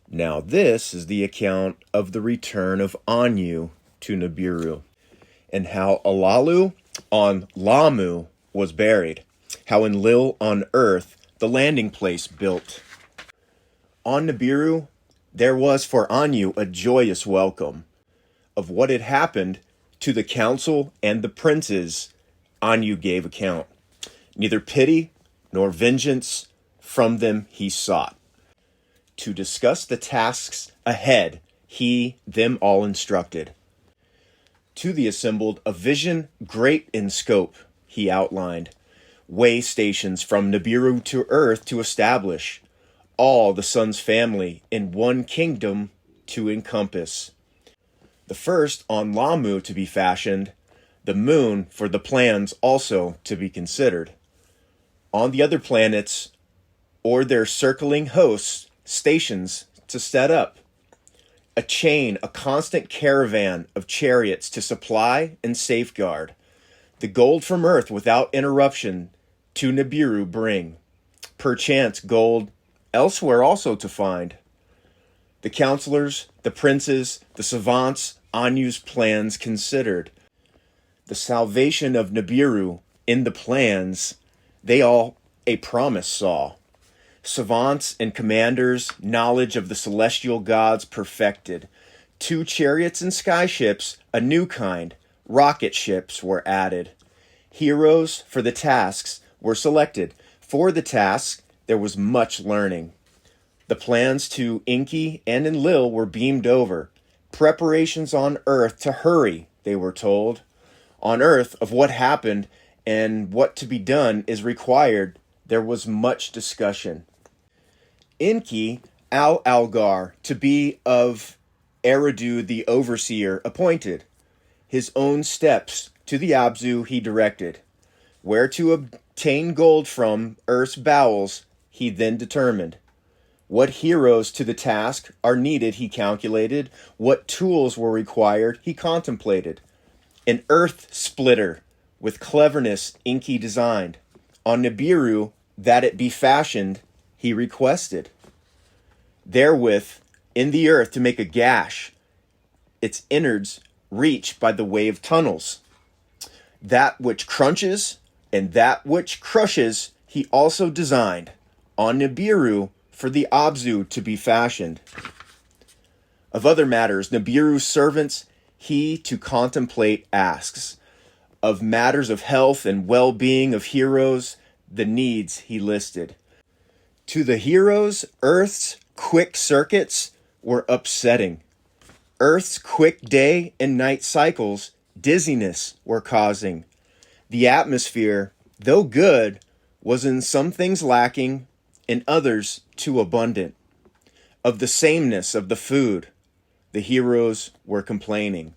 Now this is the account of the return of Anu to Nibiru, and how Alalu on Lahmu was buried, how Enlil on earth the landing place built. On Nibiru there was for Anu a joyous welcome. Of what had happened to the council and the princes, Anu gave account. Neither pity nor vengeance from them he sought. To discuss the tasks ahead, he them all instructed. To the assembled a vision great in scope he outlined, way stations from Nibiru to earth to establish, all the sun's family in one kingdom to encompass. The first on Lahmu to be fashioned, the moon for the plans also to be considered. On the other planets, or their circling hosts, stations to set up. A chain, a constant caravan of chariots to supply and safeguard. The gold from earth without interruption to Nibiru bring. Perchance gold elsewhere also to find. The counselors, the princes, the savants, Anu's plans considered. The salvation of Nibiru in the plans, they all a promise saw. Savants and commanders, knowledge of the celestial gods perfected. 2 chariots and skyships, a new kind, rocket ships were added. Heroes for the tasks were selected. For the task, there was much learning. The plans to Enki and Enlil were beamed over. Preparations on earth to hurry, they were told. On earth, of what happened and what to be done is required, there was much discussion. Enki Al-Algar to be of Eridu the overseer appointed. His own steps to the Abzu he directed. Where to obtain gold from earth's bowels he then determined. What heroes to the task are needed he calculated. What tools were required he contemplated. An earth splitter with cleverness Enki designed. On Nibiru that it be fashioned he requested. Therewith in the earth to make a gash, its innards reach by the wave tunnels. That which crunches and that which crushes he also designed. On Nibiru for the Abzu to be fashioned. Of other matters Nibiru's servants he to contemplate asks. Of matters of health and well-being of heroes, the needs he listed. To the heroes, Earth's quick circuits were upsetting. Earth's quick day and night cycles dizziness were causing. The atmosphere, though good, was in some things lacking, in others too abundant. Of the sameness of the food, the heroes were complaining.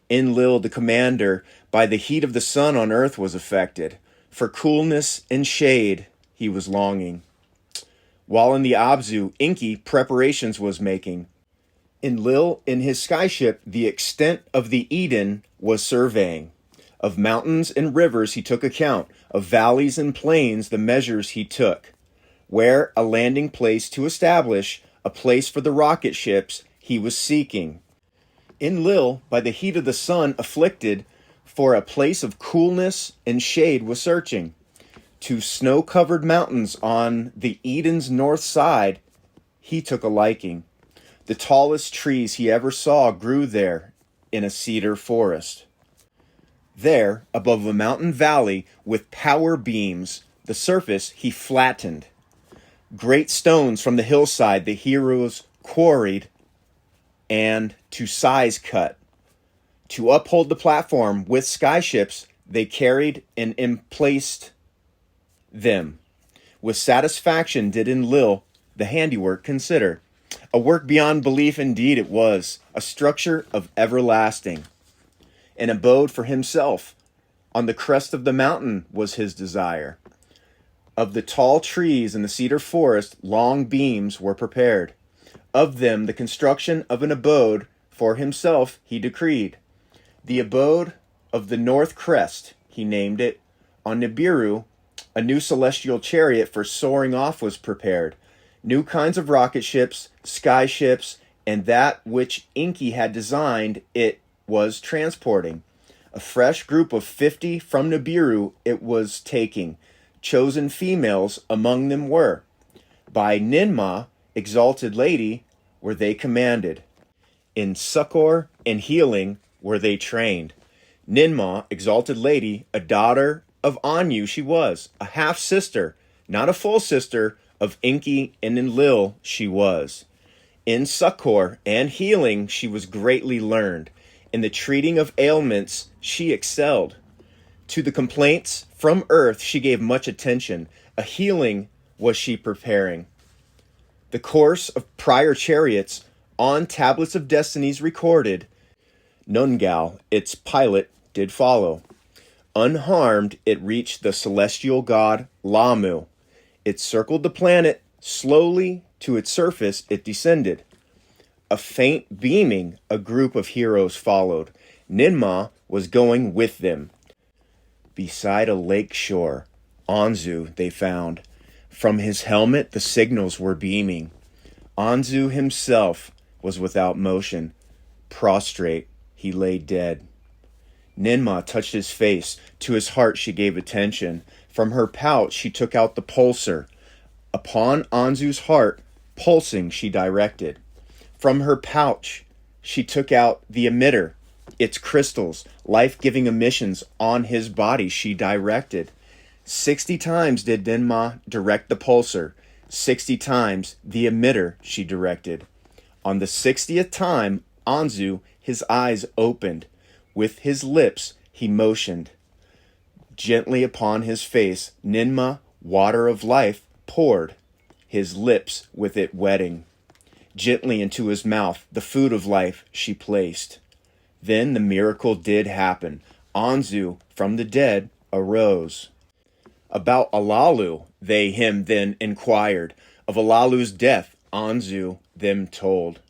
Enlil, the commander, by the heat of the sun on earth was affected. For coolness and shade he was longing. While in the Abzu, Enki preparations was making. Enlil in his skyship the extent of the Eden was surveying. Of mountains and rivers he took account. Of valleys and plains the measures he took. Where a landing place to establish, a place for the rocket ships he was seeking. Enlil, by the heat of the sun afflicted, for a place of coolness and shade was searching. To snow-covered mountains on the Eden's north side he took a liking. The tallest trees he ever saw grew there in a cedar forest. There, above a mountain valley with power beams, the surface he flattened. Great stones from the hillside the heroes quarried and to size cut. To uphold the platform with skyships they carried and emplaced them. With satisfaction did Enlil the handiwork consider. A work beyond belief indeed it was, a structure of everlasting. An abode for himself. On the crest of the mountain was his desire. Of the tall trees in the cedar forest long beams were prepared. Of them the construction of an abode for himself he decreed. The abode of the north crest he named it. On Nibiru a new celestial chariot for soaring off was prepared. New kinds of rocket ships, sky ships, and that which Enki had designed it was transporting. A fresh group of 50 from Nibiru it was taking. Chosen females among them were. By Ninmah, exalted lady, were they commanded. In succor and healing were they trained. Ninmah, exalted lady, a daughter of Anu she was, a half-sister, not a full sister, of Enki and Enlil she was. In succor and healing she was greatly learned. In the treating of ailments she excelled. To the complaints from earth she gave much attention. A healing was she preparing. The course of prior chariots on tablets of destinies recorded, Nungal, its pilot, did follow. Unharmed, it reached the celestial god Lahmu. It circled the planet. Slowly to its surface it descended. A faint beaming, a group of heroes followed. Ninmah was going with them. Beside a lake shore, Anzu they found. From his helmet the signals were beaming. Anzu himself was without motion. Prostrate, he lay dead. Ninmah touched his face. To his heart she gave attention. From her pouch she took out the pulsar. Upon Anzu's heart, pulsing she directed. From her pouch she took out the emitter. Its crystals, life-giving emissions on his body she directed. 60 times did Ninmah direct the pulsar. 60 times the emitter she directed. On the 60th time, Anzu, his eyes opened. With his lips he motioned. Gently upon his face, Ninmah, water of life, poured, his lips with it wetting. Gently into his mouth the food of life she placed. Then the miracle did happen. Anzu from the dead arose. About Alalu they him then inquired. Of Alalu's death Anzu them told.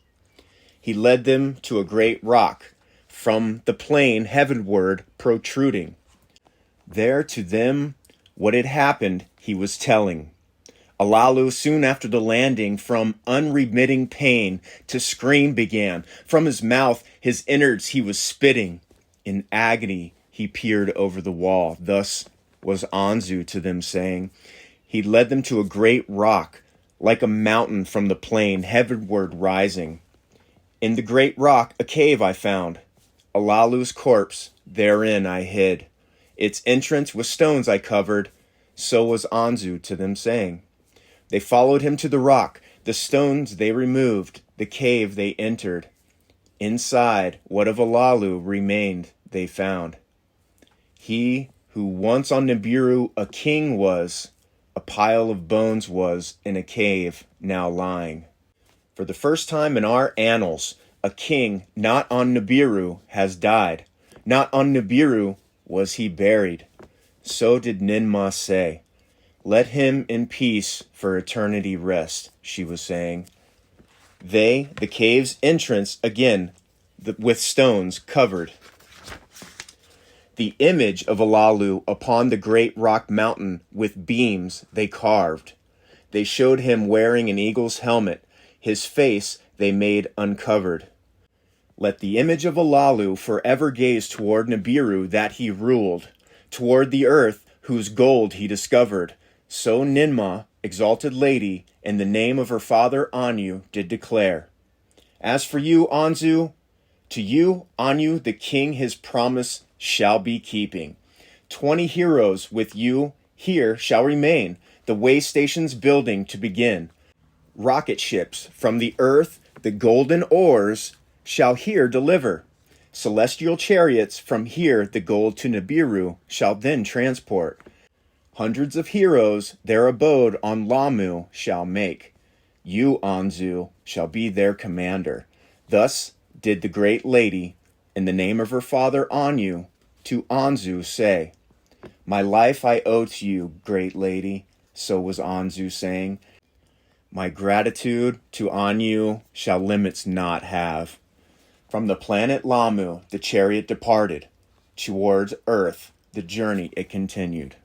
He led them to a great rock, from the plain heavenward protruding. There to them what had happened he was telling. Alalu, soon after the landing, from unremitting pain to scream began. From his mouth his innards he was spitting. In agony he peered over the wall. Thus was Anzu to them saying. He led them to a great rock, like a mountain from the plain heavenward rising. In the great rock a cave I found. Alalu's corpse therein I hid. Its entrance with stones I covered. So was Anzu to them saying. They followed him to the rock. The stones they removed. The cave they entered. Inside, what of Alalu remained they found. He who once on Nibiru a king was, a pile of bones was in a cave now lying. For the first time in our annals, a king not on Nibiru has died. Not on Nibiru was he buried. So did Ninmah say. Let him in peace for eternity rest, she was saying. They, the cave's entrance, again, with stones covered. The image of Alalu upon the great rock mountain with beams they carved. They showed him wearing an eagle's helmet. His face they made uncovered. Let the image of Alalu forever gaze toward Nibiru that he ruled, toward the earth whose gold he discovered. So Ninmah, exalted lady, in the name of her father Anu, did declare. As for you, Anzu, to you, Anu, the king, his promise shall be keeping. 20 heroes with you here shall remain, the way stations building to begin. Rocket ships from the earth, the golden ores, shall here deliver. Celestial chariots from here the gold to Nibiru shall then transport. Hundreds of heroes their abode on Lahmu shall make. You, Anzu, shall be their commander. Thus did the great lady, in the name of her father Anu, to Anzu say, My life I owe to you, great lady. So was Anzu saying, My gratitude to Anu shall limits not have. From the planet Lahmu the chariot departed. Towards earth the journey it continued.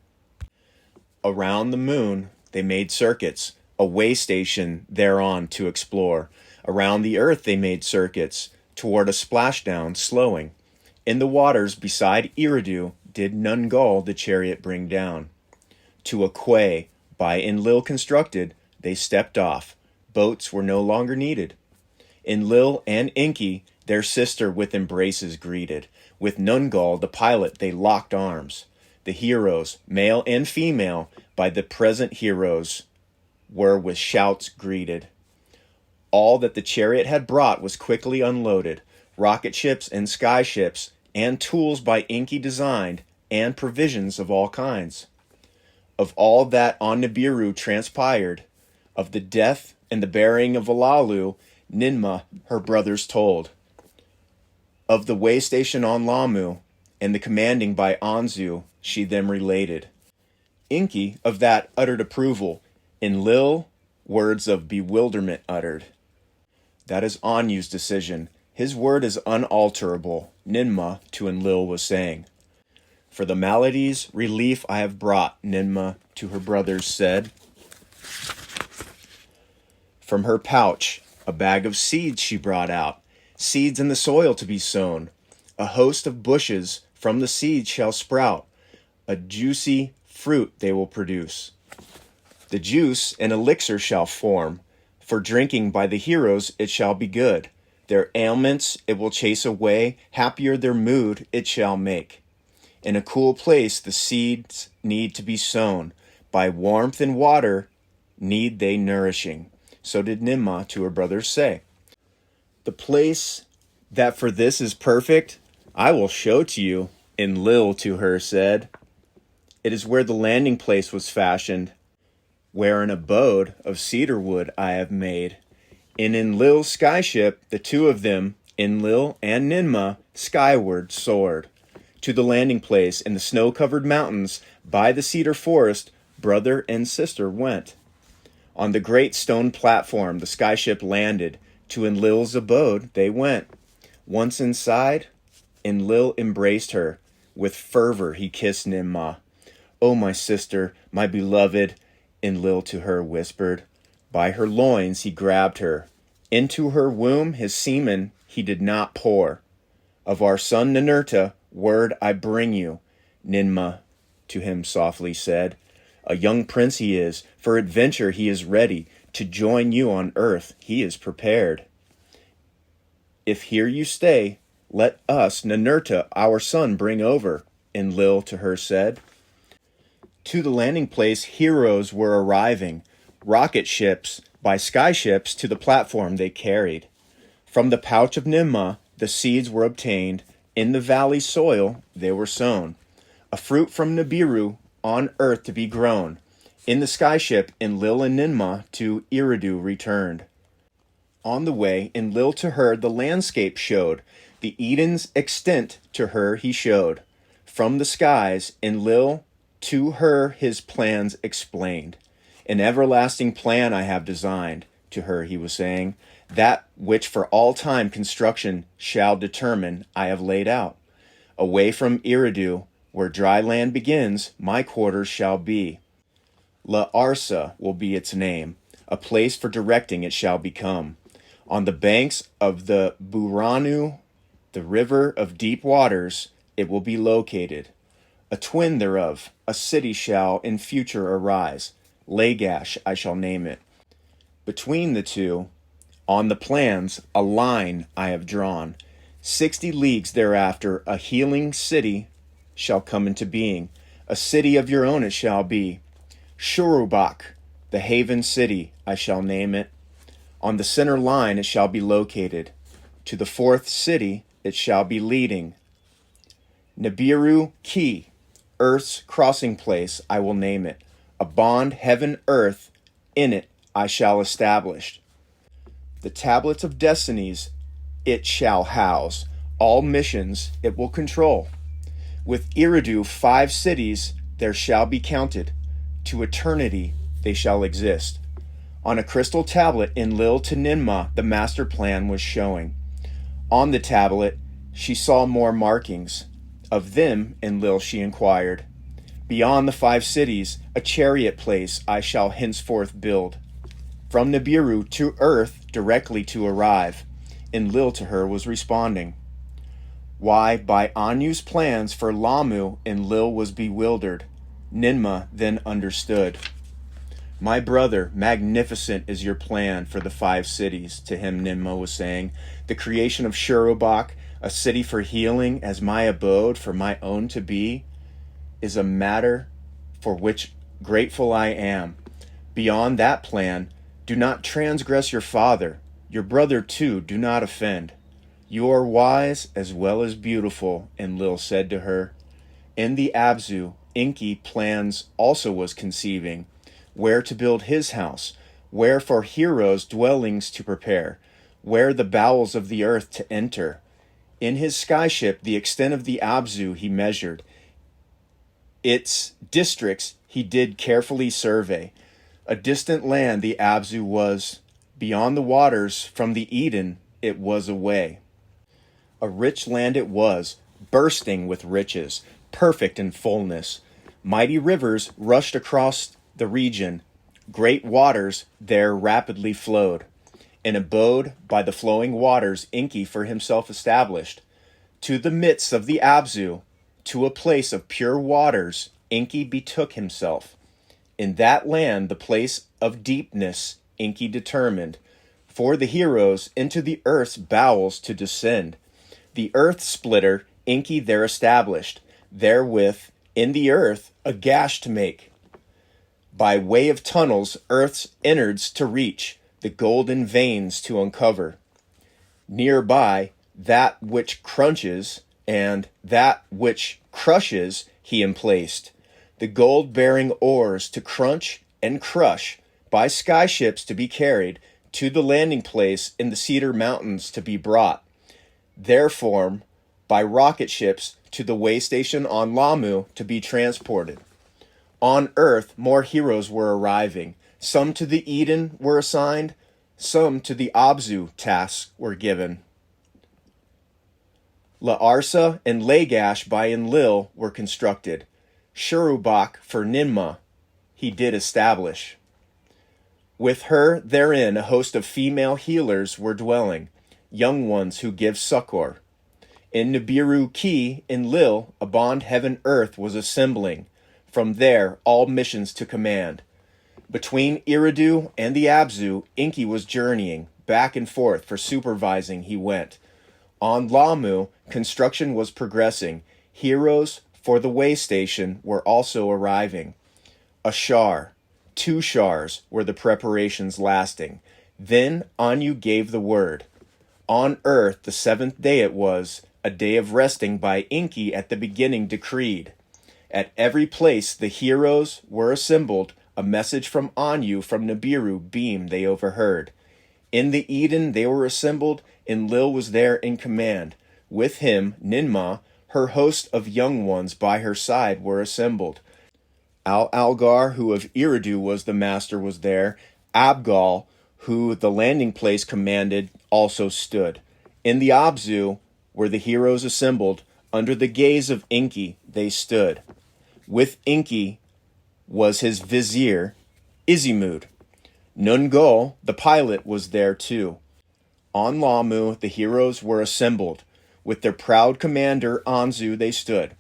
Around the moon they made circuits. a way station thereon to explore. Around the earth they made circuits, toward a splashdown slowing. In the waters beside Eridu did Nungal the chariot bring down. To a quay, by Enlil constructed, they stepped off. Boats were no longer needed. Enlil and Enki, their sister, with embraces greeted. With Nungal, the pilot, they locked arms. The heroes, male and female, by the present heroes, were with shouts greeted. All that the chariot had brought was quickly unloaded. Rocket ships and sky ships, and tools by Enki designed, and provisions of all kinds. Of all that on Nibiru transpired, of the death and the burying of Alalu, Ninmah her brothers told. Of the way station on Lahmu, and the commanding by Anzu, she them related. Enki of that uttered approval, Enlil words of bewilderment uttered. That is Anu's decision. His word is unalterable, Ninmah to Enlil was saying. For the maladies relief I have brought, Ninmah to her brothers said. From her pouch a bag of seeds she brought out, seeds in the soil to be sown. A host of bushes from the seeds shall sprout, a juicy fruit they will produce. The juice an elixir shall form, for drinking by the heroes it shall be good. Their ailments it will chase away, happier their mood it shall make. In a cool place the seeds need to be sown, by warmth and water need they nourishing. So did Ninmah to her brothers say. The place that for this is perfect, I will show to you, Enlil to her said. It is where the landing place was fashioned, where an abode of cedar wood I have made. In Enlil's skyship, the two of them, Enlil and Ninmah, skyward soared. To the landing place in the snow-covered mountains, by the cedar forest, brother and sister went. On the great stone platform the skyship landed. To Enlil's abode they went. Once inside, Enlil embraced her. With fervor he kissed Ninmah. "O my sister, my beloved," Enlil to her whispered. By her loins he grabbed her. Into her womb his semen he did not pour. "Of our son Ninurta, word I bring you," Ninmah to him softly said. "A young prince he is, for adventure he is ready. To join you on earth he is prepared. If here you stay, let us Ninurta our son bring over," Enlil to her said. To the landing place heroes were arriving. Rocket ships by skyships to the platform they carried. From the pouch of Ninmah the seeds were obtained. In the valley soil they were sown. A fruit from Nibiru on earth to be grown. In the skyship Enlil and Ninmah to Eridu returned. On the way Enlil to her the landscape showed. The Eden's extent to her he showed. From the skies Enlil to her his plans explained. "An everlasting plan I have designed," to her he was saying. "That which for all time construction shall determine I have laid out. Away from Eridu, where dry land begins, my quarters shall be. La Arsa will be its name. A place for directing it shall become. On the banks of the Buranu, the river of deep waters, it will be located. A twin thereof, a city shall in future arise. Lagash I shall name it. Between the two, on the plans, a line I have drawn. 60 leagues thereafter, a healing city shall come into being. A city of your own it shall be. Shurubak, the haven city, I shall name it. On the center line it shall be located. To the fourth city it shall be leading. Nibiru Key, earth's crossing place, I will name it. A bond heaven-earth, in it I shall establish. The tablets of destinies it shall house. All missions it will control. With Eridu 5 cities there shall be counted. To eternity they shall exist. On a crystal tablet Enlil to Ninmah the master plan was showing. On the tablet she saw more markings. Of them Enlil she inquired. Beyond the 5 cities, a chariot place I shall henceforth build. from Nibiru to earth directly to arrive. Enlil to her was responding. Why, by Anu's plans for Lahmu, Enlil was bewildered. Ninmah then understood. My brother, magnificent is your plan for the 5 cities, to him Ninmah was saying. The creation of Shurubak, a city for healing as my abode for my own to be, is a matter for which grateful I am. Beyond that plan, do not transgress your father. Your brother too, do not offend. You are wise as well as beautiful, Enlil said to her. In the Abzu, Enki plans also was conceiving, where to build his house, where for heroes dwellings to prepare, where the bowels of the earth to enter. In his skyship, the extent of the Abzu he measured. Its districts he did carefully survey. A distant land the Abzu was, beyond the waters from the Eden it was away. A rich land it was, bursting with riches, perfect in fullness. Mighty rivers rushed across the region. Great waters there rapidly flowed. An abode by the flowing waters Enki for himself established. To the midst of the Abzu, to a place of pure waters, Enki betook himself. In that land, the place of deepness, Enki determined, for the heroes into the earth's bowels to descend. The earth splitter Enki there established, therewith in the earth a gash to make. By way of tunnels, earth's innards to reach, the golden veins to uncover. Nearby, that which crunches and that which crushes he emplaced. The gold-bearing ores to crunch and crush, by skyships to be carried, to the landing place in the Cedar Mountains to be brought. Therefore, by rocket ships to the way station on Lahmu to be transported. On Earth, more heroes were arriving. Some to the Eden were assigned, some to the Abzu tasks were given. La'arsa and Lagash by Enlil were constructed. Shurubak for Ninmah he did establish. With her therein a host of female healers were dwelling, young ones who give succor. In Nibiru Ki, Enlil, a bond heaven earth was assembling. From there all missions to command. Between Eridu and the Abzu, Enki was journeying, back and forth for supervising he went. On Lahmu, construction was progressing. Heroes for the way station were also arriving. A shar, 2 shars were the preparations lasting. Then Anu gave the word. On earth the 7th day it was, a day of resting by Enki at the beginning decreed. At every place the heroes were assembled, a message from Anu from Nibiru beam they overheard. In the Eden they were assembled, Enlil was there in command. With him, Ninmah, her host of young ones by her side were assembled. Al-Algar, who of Eridu was the master, was there. Abgal, who the landing place commanded, also stood. In the Abzu were the heroes assembled. Under the gaze of Enki they stood. With Enki was his vizier, Izimud. Nungol, the pilot, was there too. On Lahmu the heroes were assembled. With their proud commander Anzu they stood.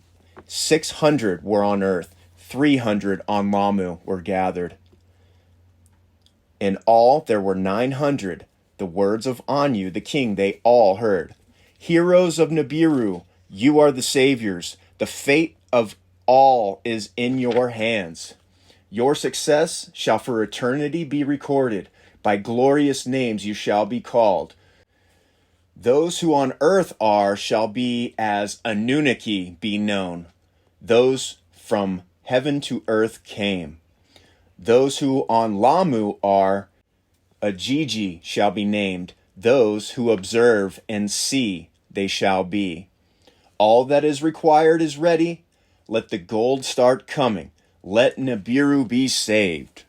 600 were on earth, 300 on Lahmu were gathered. In all there were 900. The words of Anu the king they all heard. Heroes of Nibiru, you are the saviors. The fate of all is in your hands. Your success shall for eternity be recorded. By glorious names you shall be called. Those who on earth are shall be as Anunnaki be known. Those from heaven to earth came. Those who on Lahmu are Ajiji shall be named. Those who observe and see they shall be. All that is required is ready. Let the gold start coming. Let Nibiru be saved.